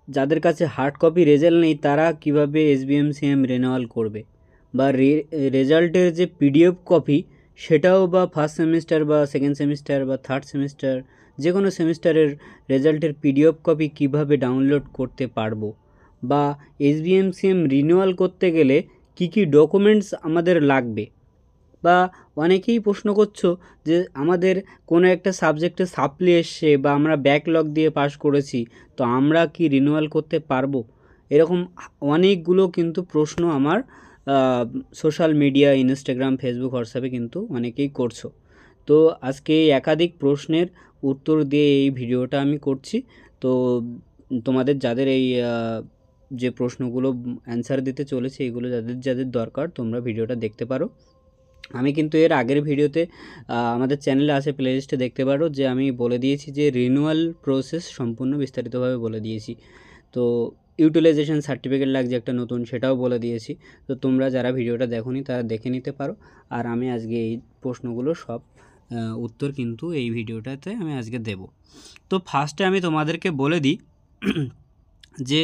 যাদের কাছে hard copy result নেই তারা কিভাবে এসবিএমসিএম রিনিউয়াল করবে, বা রেজাল্টের যে পিডিএফ কপি সেটাও বা ফার্স্ট সেমিস্টার বা সেকেন্ড সেমিস্টার বা থার্ড সেমিস্টার যে কোনো সেমিস্টারের রেজাল্টের পিডিএফ কপি কিভাবে ডাউনলোড করতে পারবো, বা এসবিএমসিএম রিনিউয়াল করতে গেলে কি কি ডকুমেন্টস আমাদের লাগবে। বা অনেকেই প্রশ্ন করছো যে আমাদের কোনো একটা সাবজেক্টে সাপ্লি এসছে বা আমরা ব্যাকলগ দিয়ে পাস করেছি, তো আমরা কি রিনিউয়াল করতে পারবো? এরকম অনেকগুলো কিন্তু প্রশ্ন আমার সোশ্যাল মিডিয়া, ইনস্টাগ্রাম, ফেসবুক, হোয়াটসঅ্যাপে কিন্তু অনেকেই করছো। তো আজকে এই একাধিক প্রশ্নের উত্তর দিয়ে এই ভিডিওটা আমি করছি। তো তোমাদের যাদের এই যে প্রশ্নগুলো অ্যান্সার দিতে চলেছে, এগুলো যাদের যাদের দরকার তোমরা ভিডিওটা দেখতে পারো। আমি কিন্তু এর আগের ভিডিওতে আমাদের চ্যানেলে আছে, প্লেলিস্টে দেখতে পারো, যে আমি বলে দিয়েছি যে রিনিউয়াল প্রসেস সম্পূর্ণ বিস্তারিতভাবে বলে দিয়েছি। তো ইউটিলাইজেশন সার্টিফিকেট লাগছে একটা নতুন, সেটাও বলে দিয়েছি। তো তোমরা যারা ভিডিওটা দেখোনি তারা দেখে নিতে পারো। আর আমি আজকে এই প্রশ্নগুলো সব উত্তর কিন্তু এই ভিডিওটাতে আমি আজকে দেব। তো ফার্স্টে আমি তোমাদেরকে বলে দিই যে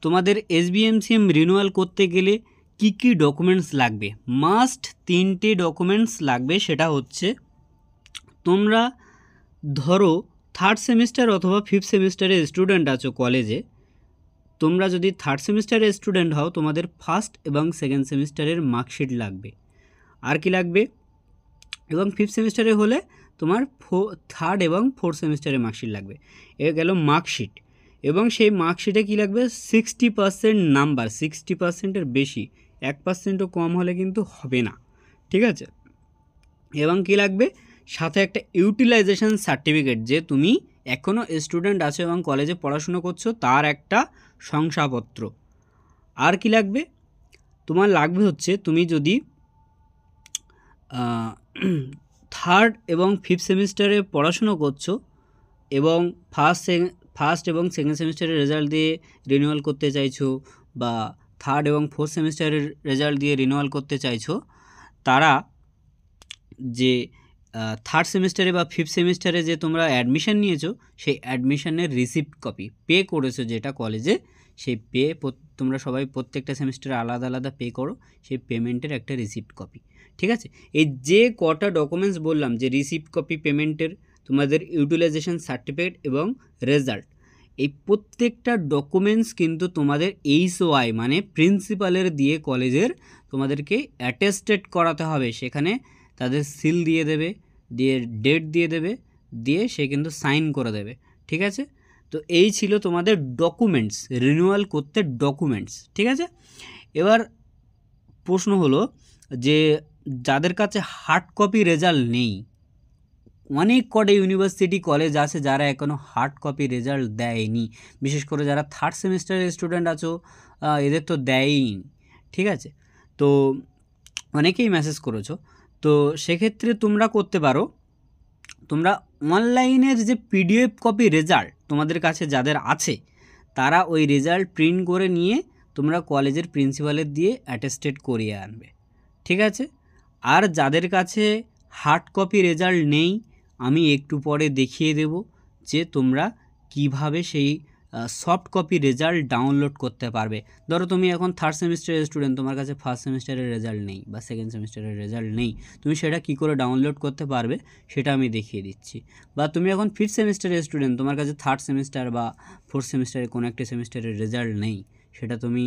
তোমাদের এসবিএমসিএম রিনিউয়াল করতে গেলে কি কি ডকুমেন্টস লাগবে। মাস্ট 3টে ডকুমেন্টস লাগবে। সেটা হচ্ছে, তোমরা ধরো থার্ড সেমিস্টার অথবা ফিফথ সেমিস্টারের স্টুডেন্ট আছো কলেজে, তোমরা যদি থার্ড সেমিস্টারের স্টুডেন্ট হও তোমাদের ফার্স্ট এবং সেকেন্ড সেমিস্টারের মার্কশিট লাগবে। আর কি লাগবে? এবং ফিফথ সেমিস্টারে হলে তোমার থার্ড এবং ফোর্থ সেমিস্টারের মার্কশিট লাগবে। এ গেল মার্কশিট। এবং সেই মার্কশিটে কী লাগবে? 60% নাম্বার, 60%-এর বেশি, 1%ও কম হলে কিন্তু হবে না, ঠিক আছে? এবং কী লাগবে? সাথে একটা ইউটিলাইজেশন সার্টিফিকেট, যে তুমি এখনও স্টুডেন্ট আছো এবং কলেজে পড়াশুনো করছো তার একটা শংসাপত্র। আর কি লাগবে? তোমার লাগবে হচ্ছে, তুমি যদি থার্ড এবং ফিফথ সেমিস্টারে পড়াশুনো করছো এবং ফার্স্ট এবং সেকেন্ড সেমিস্টারের রেজাল্ট দিয়ে রিনিউয়াল করতে চাইছো, বা থার্ড এবং ফোর্থ সেমিস্টারের রেজাল্ট দিয়ে রিনিউয়াল করতে চাইছো, তারা যে থার্ড সেমিস্টারে বা ফিফথ সেমিস্টারে যে তোমরা অ্যাডমিশন নিয়েছো সেই অ্যাডমিশনের রিসিপ্ট কপি, পে করেছো যেটা কলেজে, সেই পে তোমরা সবাই প্রত্যেকটা সেমিস্টারে আলাদা আলাদা পে করো, সেই পেমেন্টের একটা রিসিপ্ট কপি, ঠিক আছে? এই যে কটা ডকুমেন্টস বললাম, যে রিসিপ্ট কপি, পেমেন্টের, তোমাদের ইউটিলাইজেশন সার্টিফিকেট এবং রেজাল্ট, এই প্রত্যেকটা ডকুমেন্টস কিন্তু তোমাদের এইচওআই মানে প্রিন্সিপালের দিয়ে কলেজের তোমাদেরকে অ্যাটেস্টেড করাতে হবে। সেখানে তাদের সিল দিয়ে দেবে, দিয়ে ডেট দিয়ে দেবে, দিয়ে সে কিন্তু সাইন করে দেবে, ঠিক আছে? তো এই ছিল তোমাদের ডকুমেন্টস, রিনিউয়াল করতে ডকুমেন্টস, ঠিক আছে? এবার প্রশ্ন হলো যে যাদের কাছে হার্ড কপি রেজাল্ট নেই, অনেক কটা ইউনিভার্সিটি কলেজ আছে যারা এখনও হার্ড কপি রেজাল্ট দেয়নি, বিশেষ করে যারা থার্ড সেমিস্টারের স্টুডেন্ট আছো এদের তো দেয়ই, ঠিক আছে? তো অনেকেই মেসেজ করেছো। তো সেক্ষেত্রে তোমরা করতে পারো, তোমরা অনলাইনের যে পিডিএফ কপি রেজাল্ট তোমাদের কাছে যাদের আছে, তারা ওই রেজাল্ট প্রিন্ট করে নিয়ে তোমরা কলেজের প্রিন্সিপালের দিয়ে অ্যাটেস্টেড করিয়ে আনবে, ঠিক আছে? আর যাদের কাছে হার্ড কপি রেজাল্ট নেই, আমি একটু পরে দেখিয়ে দেব যে তোমরা কিভাবে সেই সফট কপি রেজাল্ট ডাউনলোড করতে পারবে। ধরো তুমি এখন থার্ড সেমিস্টারের স্টুডেন্ট, তোমার কাছে ফার্স্ট সেমিস্টারের রেজাল্ট নেই বা সেকেন্ড সেমিস্টারের রেজাল্ট নেই, তুমি সেটা কী করে ডাউনলোড করতে পারবে সেটা আমি দেখিয়ে দিচ্ছি। বা তুমি এখন ফিফথ সেমিস্টারের স্টুডেন্ট, তোমার কাছে থার্ড সেমিস্টার বা ফোর্থ সেমিস্টারের কোনো একটা সেমিস্টারের রেজাল্ট নেই, সেটা তুমি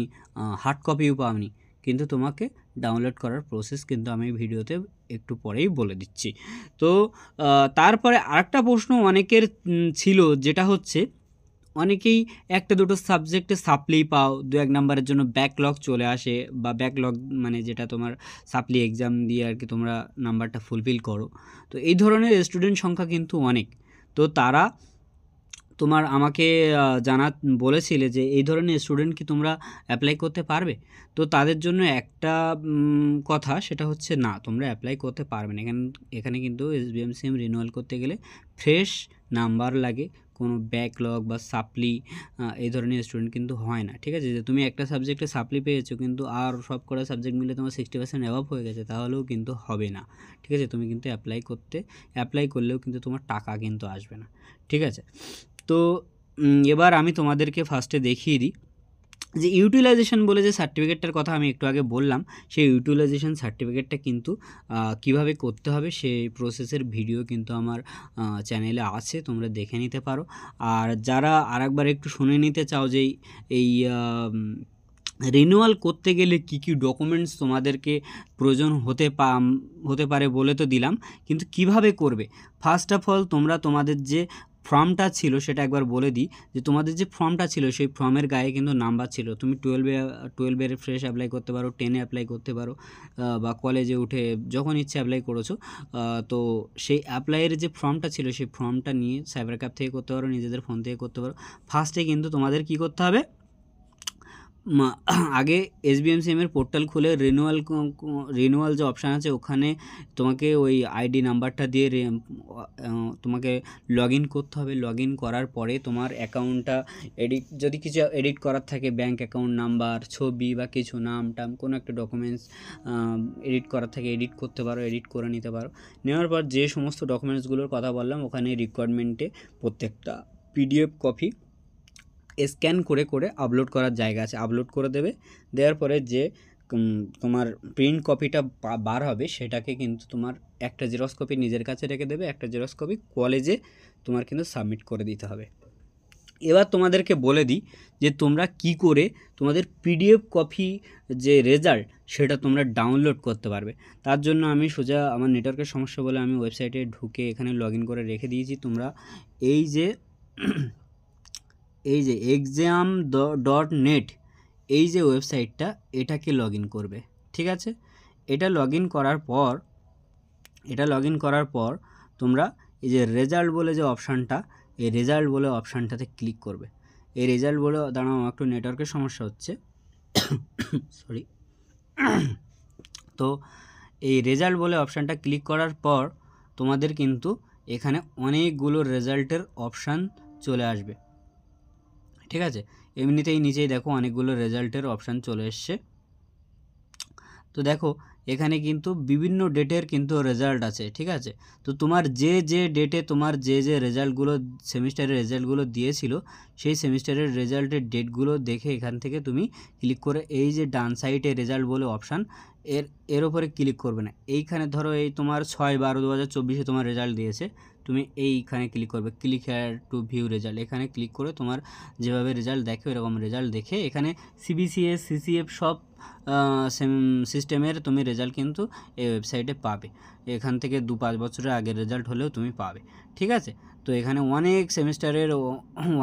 হার্ড কপিও পাওনি, কিন্তু তোমাকে ডাউনলোড করার প্রসেস কিন্তু আমি ভিডিওতে একটু পরেই বলে দিচ্ছি। তো তারপরে আরেকটা প্রশ্ন অনেকের ছিল, যেটা হচ্ছে অনেকেই একটা দুটো সাবজেক্টে সাপ্লি পাও, 2-1 নাম্বারের জন্য ব্যাকলগ চলে আসে, বা ব্যাকলগ মানে যেটা তোমার সাপ্লি এক্সাম দিয়ে আর কি তোমরা নাম্বারটা ফুলফিল করো। তো এই ধরনের স্টুডেন্ট সংখ্যা কিন্তু অনেক। তো তারা তোমার আমাকে বলেছিলে যে এই ধরনের স্টুডেন্ট কি তোমরা অ্যাপ্লাই করতে পারবে? তো তাদের জন্য একটা কথা, সেটা হচ্ছে না, তোমরা অ্যাপ্লাই করতে পারবে না। এখানে কিন্তু এসবিএমসিএম রিনিউয়াল করতে গেলে ফ্রেশ নাম্বার লাগে, কোনো ব্যাকলগ বা সাপ্লি এই ধরনের স্টুডেন্ট কিন্তু হয় না, ঠিক আছে? যে তুমি একটা সাবজেক্টে সাপ্লি পেয়েছো কিন্তু আর সব কটা সাবজেক্ট মিলে তোমার 60% অ্যাভাব হয়ে গেছে, তাহলেও কিন্তু হবে না, ঠিক আছে? তুমি কিন্তু অ্যাপ্লাই করলেও কিন্তু তোমার টাকা কিন্তু আসবে না, ঠিক আছে? তো এবার আমি তোমাদেরকে ফার্স্টে দেখিয়ে দিই যে ইউটিলাইজেশন বলে যে সার্টিফিকেটটার কথা আমি একটু আগে বললাম, সেই ইউটিলাইজেশন সার্টিফিকেটটা কিন্তু কিভাবে করতে হবে সেই প্রসেসের ভিডিও কিন্তু আমার চ্যানেলে আছে, তোমরা দেখে নিতে পারো। আর যারা আরেকবার একটু শুনে নিতে চাও যে এই রিনিউয়াল করতে গেলে কি কি ডকুমেন্টস তোমাদেরকে প্রয়োজন হতে পারে বলে তো দিলাম, কিন্তু কিভাবে করবে। ফার্স্ট অফ অল তোমরা তোমাদের যে ফর্মটা ছিল সেটা একবার বলে দিই, যে তোমাদের যে ফর্মটা ছিল সেই ফর্মের গায়ে কিন্তু নাম্বার ছিল। তুমি 12-এর ফ্রেশ অ্যাপ্লাই করতে পারো, 10-এ অ্যাপ্লাই করতে পারো, বা কলেজে উঠে যখন ইচ্ছে অ্যাপ্লাই করেছো। তো সেই অ্যাপ্লাইয়ের যে ফর্মটা ছিল সেই ফর্মটা নিয়ে সাইবার ক্যাফ থেকে করতে পারো, নিজেদের ফোন থেকে করতে পারো। ফার্স্টে কিন্তু তোমাদের কি করতে হবে, আগে SBMCM-এর পোর্টাল খুলে রিনিউয়াল যে অপশান আছে ওখানে তোমাকে ওই আইডি নাম্বারটা দিয়ে তোমাকে লগ ইন করতে হবে। লগ ইন করার পরে তোমার অ্যাকাউন্টটা যদি কিছু এডিট করার থাকে, ব্যাঙ্ক অ্যাকাউন্ট নাম্বার, ছবি বা কিছু নাম টাম কোনো একটা ডকুমেন্টস এডিট করার থাকে এডিট করতে পারো, এডিট করে নিতে পারো। নেওয়ার পর যে সমস্ত ডকুমেন্টসগুলোর কথা বললাম ওখানে রিকোয়ারমেন্টে প্রত্যেকটা PDF কপি স্ক্যান করে করে আপলোড করার জায়গা আছে, আপলোড করে দেবে। দেওয়ার পরে যে তোমার প্রিন্ট কপিটা বার হবে সেটাকে কিন্তু তোমার একটা জেরক্স কপি নিজের কাছে রেখে দেবে, একটা জেরক্স কপি কলেজে তোমার কিন্তু সাবমিট করে দিতে হবে। এবার তোমাদেরকে বলে দিই যে তোমরা কি করে তোমাদের PDF কপি যে রেজাল্ট সেটা তোমরা ডাউনলোড করতে পারবে। তার জন্য আমি সোজা আমার নেটওয়ার্কের সমস্যা বলে আমি ওয়েবসাইটে ঢুকে এখানে লগ ইন করে রেখে দিয়েছি। তোমরা এই যে exam.net এই যে ওয়েবসাইটটা এটাকে লগ ইন করবে, ঠিক আছে। এটা লগ ইন করার পর তোমরা এই যে রেজাল্ট বলে যে অপশানটা, এই রেজাল্ট বলে অপশানটাতে ক্লিক করবে। এই রেজাল্ট বলে, দাঁড়াও একটু নেটওয়ার্কের সমস্যা হচ্ছে, সরি। তো এই রেজাল্ট বলে অপশানটা ক্লিক করার পর তোমাদের কিন্তু এখানে অনেকগুলো রেজাল্টের অপশান চলে আসবে, ঠিক আছে। এমনিতেই নিচেই দেখো অনেকগুলো রেজাল্টের অপশান চলে এসছে। তো দেখো এখানে কিন্তু বিভিন্ন ডেটের কিন্তু রেজাল্ট আছে, ঠিক আছে। তো তোমার যে যে ডেটে তোমার যে যে রেজাল্টগুলো সেমিস্টারের রেজাল্টগুলো দিয়েছিল সেই সেমিস্টারের রেজাল্টের ডেটগুলো দেখে এখান থেকে তুমি ক্লিক করে এই যে ডান সাইডে রেজাল্ট বলে অপশান এর ওপরে ক্লিক করবে না। এইখানে ধরো এই তোমার 6/12/2024 তোমার রেজাল্ট দিয়েছে, তুমি এইখানে ক্লিক করবে, click here two view result. এখানে ক্লিক করে তোমার যেভাবে রেজাল্ট দেখে এরকম রেজাল্ট দেখে এখানে CBCS CCF সব সিস্টেমের তুমি রেজাল্ট কিন্তু এই ওয়েবসাইটে পাবে। এখান থেকে 2-5 বছরের আগের রেজাল্ট হলেও তুমি পাবে, ঠিক আছে। তো এখানে অনেক সেমিস্টারের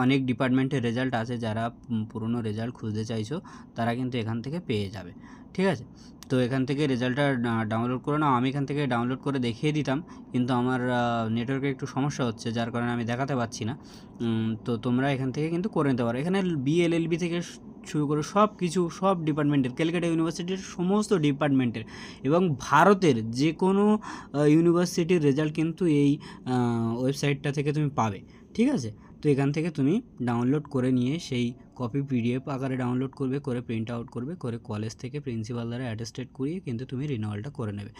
অনেক ডিপার্টমেন্টের রেজাল্ট আছে, যারা পুরনো রেজাল্ট খুঁজতে চাইছো তারা কিন্তু এখান থেকে পেয়ে যাবে, ঠিক আছে। তো এখান থেকে রেজাল্টটা ডাউনলোড করে নাও। আমি এখান থেকে ডাউনলোড করে দেখিয়ে দিতাম, কিন্তু আমার নেটওয়ার্কে একটু সমস্যা হচ্ছে যার কারণে আমি দেখাতে পারছি না। তো তোমরা এখান থেকে কিন্তু করে নিতে পারো। এখানে BLLB থেকে শুরু করে সব কিছু, সব ডিপার্টমেন্টের, ক্যালকাটা ইউনিভার্সিটির সমস্ত ডিপার্টমেন্টের এবং ভারতের যে কোনো ইউনিভার্সিটির রেজাল্ট কিন্তু এই ওয়েবসাইটটা থেকে তুমি পাবে, ঠিক আছে। তো এখান থেকে তুমি ডাউনলোড করে নিয়ে সেই কপি PDF আকারে ডাউনলোড করবে, করে প্রিন্ট আউট করবে, করে কলেজ থেকে প্রিন্সিপাল দ্বারা অ্যাটেস্টেড করিয়ে কিন্তু তুমি রিনিউয়ালটা করে নেবে।